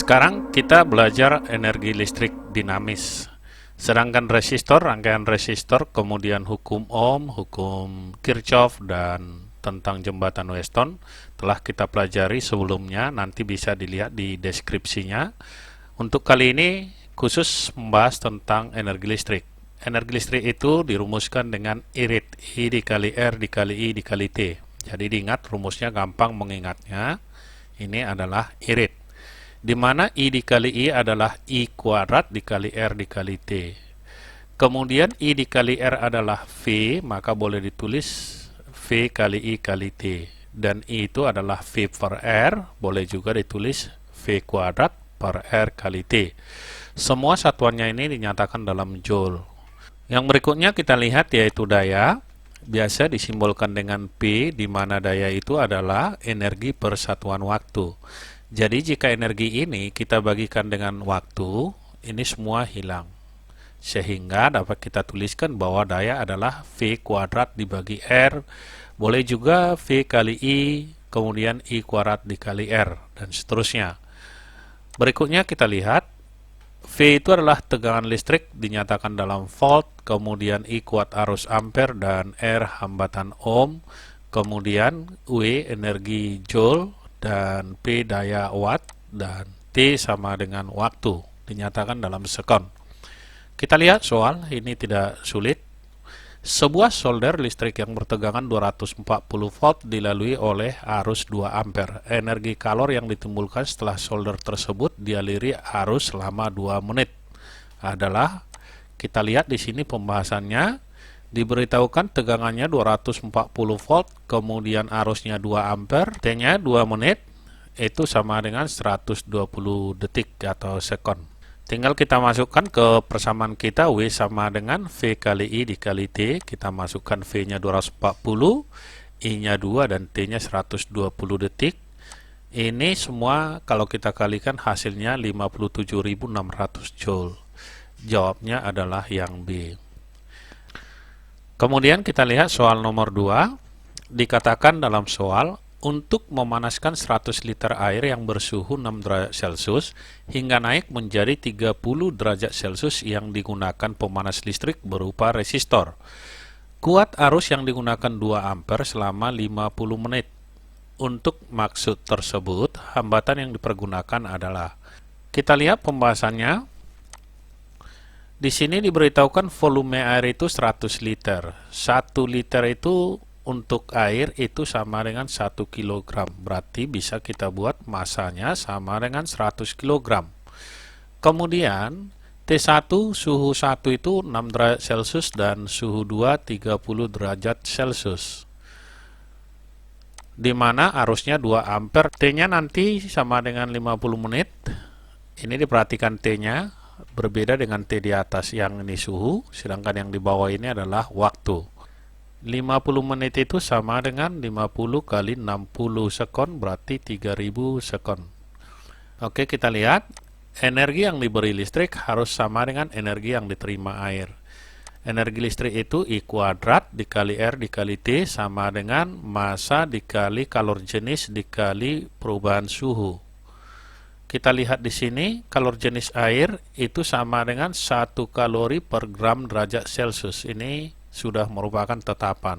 Sekarang kita belajar energi listrik dinamis. Sedangkan resistor, rangkaian resistor, kemudian hukum Ohm, hukum Kirchhoff, dan tentang jembatan Weston telah kita pelajari sebelumnya, nanti bisa dilihat di deskripsinya. Untuk kali ini khusus membahas tentang energi listrik. Energi listrik itu dirumuskan dengan irit, I dikali R dikali I dikali T. Jadi diingat, rumusnya gampang mengingatnya. Ini adalah irit, di mana I dikali I adalah I kuadrat dikali R dikali T. Kemudian I dikali R adalah V, maka boleh ditulis V kali I kali T. Dan I itu adalah V per R, boleh juga ditulis V kuadrat per R kali T. Semua satuannya ini dinyatakan dalam Joule. Yang berikutnya kita lihat yaitu daya. Biasa disimbolkan dengan P, di mana daya itu adalah energi per satuan waktu. Jadi jika energi ini kita bagikan dengan waktu, ini semua hilang. Sehingga dapat kita tuliskan bahwa daya adalah V kuadrat dibagi R, boleh juga V kali I, kemudian I kuadrat dikali R, dan seterusnya. Berikutnya kita lihat, V itu adalah tegangan listrik dinyatakan dalam volt, kemudian I kuat arus ampere, dan R hambatan ohm, kemudian W energi joule, dan P daya watt, dan T sama dengan waktu, dinyatakan dalam sekon. Kita lihat soal, ini tidak sulit. Sebuah solder listrik yang bertegangan 240 volt dilalui oleh arus 2 ampere. Energi kalor yang ditimbulkan setelah solder tersebut dialiri arus selama 2 menit adalah, kita lihat di sini pembahasannya, diberitahukan tegangannya 240 volt, kemudian arusnya 2 ampere, T-nya 2 menit, itu sama dengan 120 detik atau sekon. Tinggal kita masukkan ke persamaan kita, W sama dengan V kali I dikali T. Kita masukkan V-nya 240, I-nya 2, dan T-nya 120 detik. Ini semua kalau kita kalikan hasilnya 57.600 Joule. Jawabnya adalah yang B. Kemudian kita lihat soal nomor 2. Dikatakan dalam soal, untuk memanaskan 100 liter air yang bersuhu 6 derajat Celcius hingga naik menjadi 30 derajat Celcius yang digunakan pemanas listrik berupa resistor. Kuat arus yang digunakan 2 ampere selama 50 menit. Untuk maksud tersebut, hambatan yang dipergunakan adalah, kita lihat pembahasannya. Di sini diberitahukan volume air itu 100 liter. 1 liter itu untuk air itu sama dengan 1 kg. Berarti bisa kita buat masanya sama dengan 100 kg. Kemudian T1 suhu 1 itu 6 derajat Celcius dan suhu 2 30 derajat Celcius. Di mana arusnya 2 ampere. T-nya nanti sama dengan 50 menit. Ini diperhatikan T-nya berbeda dengan T di atas, yang ini suhu, sedangkan yang di bawah ini adalah waktu. 50 menit itu sama dengan 50 kali 60 sekon, berarti 3000 sekon. Oke, kita lihat. Energi yang diberi listrik harus sama dengan energi yang diterima air. Energi listrik itu I kuadrat dikali R dikali T sama dengan massa dikali kalor jenis dikali perubahan suhu. Kita lihat di sini, kalor jenis air itu sama dengan 1 kalori per gram derajat Celcius. Ini sudah merupakan tetapan.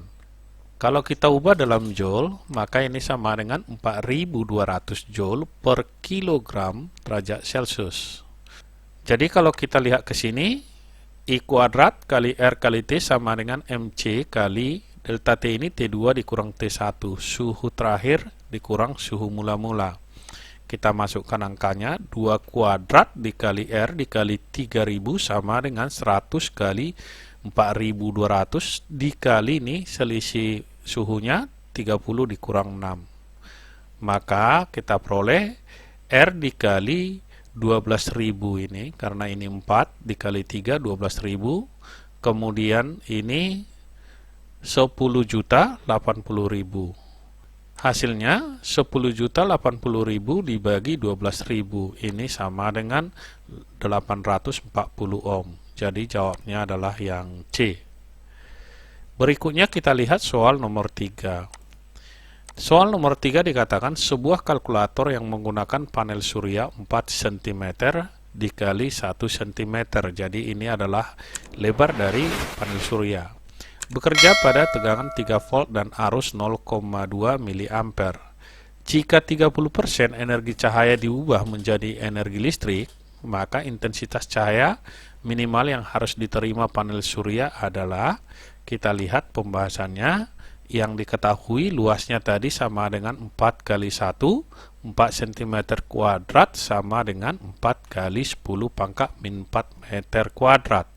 Kalau kita ubah dalam Joule, maka ini sama dengan 4200 Joule per kilogram derajat Celcius. Jadi kalau kita lihat ke sini, I kuadrat kali R kali T sama dengan MC kali delta T, ini T2 dikurang T1, suhu terakhir dikurang suhu mula-mula. Kita masukkan angkanya, 2 kuadrat dikali R dikali 3000 sama dengan 100 kali 4200 dikali ini selisih suhunya 30 dikurang 6. Maka kita peroleh R dikali 12.000 ini, karena ini 4 dikali 3 12.000, kemudian ini 10.080.000. Hasilnya 10.080.000 dibagi 12.000, ini sama dengan 840 ohm. Jadi jawabnya adalah yang C. Berikutnya kita lihat soal nomor 3. Soal nomor 3 dikatakan sebuah kalkulator yang menggunakan panel surya 4 cm dikali 1 cm. Jadi ini adalah lebar dari panel surya. Bekerja pada tegangan 3 volt dan arus 0,2 mA. Jika 30% energi cahaya diubah menjadi energi listrik, maka intensitas cahaya minimal yang harus diterima panel surya adalah, kita lihat pembahasannya, yang diketahui luasnya tadi sama dengan 4 kali 1, 4 cm kuadrat sama dengan 4 kali 10 pangkat min 4 meter kuadrat.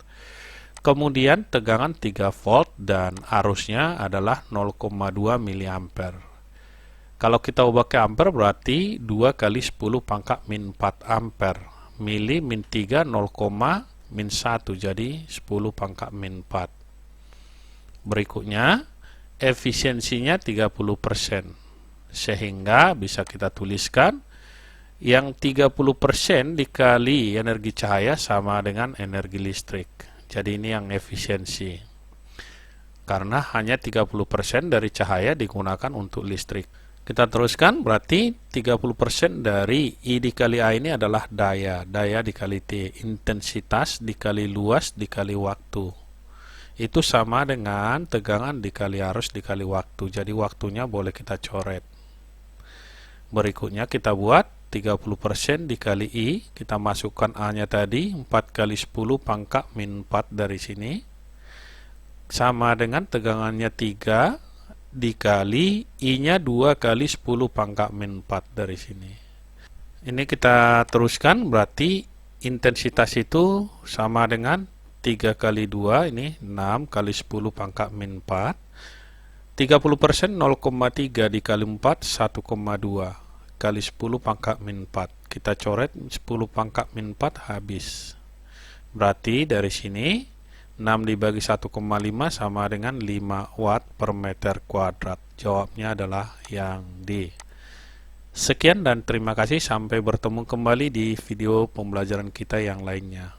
Kemudian tegangan 3 volt dan arusnya adalah 0,2 mA. Kalau kita ubah ke ampere berarti 2 kali 10 pangkat min 4 ampere. Mili min 3 0, min 1 jadi 10 pangkat min 4. Berikutnya efisiensinya 30%, sehingga bisa kita tuliskan yang 30% dikali energi cahaya sama dengan energi listrik. Jadi ini yang efisiensi, karena hanya 30% dari cahaya digunakan untuk listrik. Kita teruskan, berarti 30% dari I dikali A ini adalah daya dikali T, intensitas dikali luas dikali waktu. Itu sama dengan tegangan dikali arus dikali waktu. Jadi waktunya boleh kita coret. Berikutnya kita buat 30% dikali I. Kita masukkan A-nya tadi 4 kali 10 pangkat min 4 dari sini. Sama dengan tegangannya 3 dikali I-nya 2 kali 10 pangkat min 4 dari sini. Ini kita teruskan, berarti intensitas itu sama dengan 3 kali 2, ini 6 kali 10 pangkat min 4. 30% 0,3 dikali 4, 1,2 kali 10 pangkat min 4. Kita coret 10 pangkat min 4 habis. Berarti dari sini 6 dibagi 1,5 sama dengan 5 watt per meter kuadrat. Jawabnya adalah yang D. Sekian dan terima kasih, sampai bertemu kembali di video pembelajaran kita yang lainnya.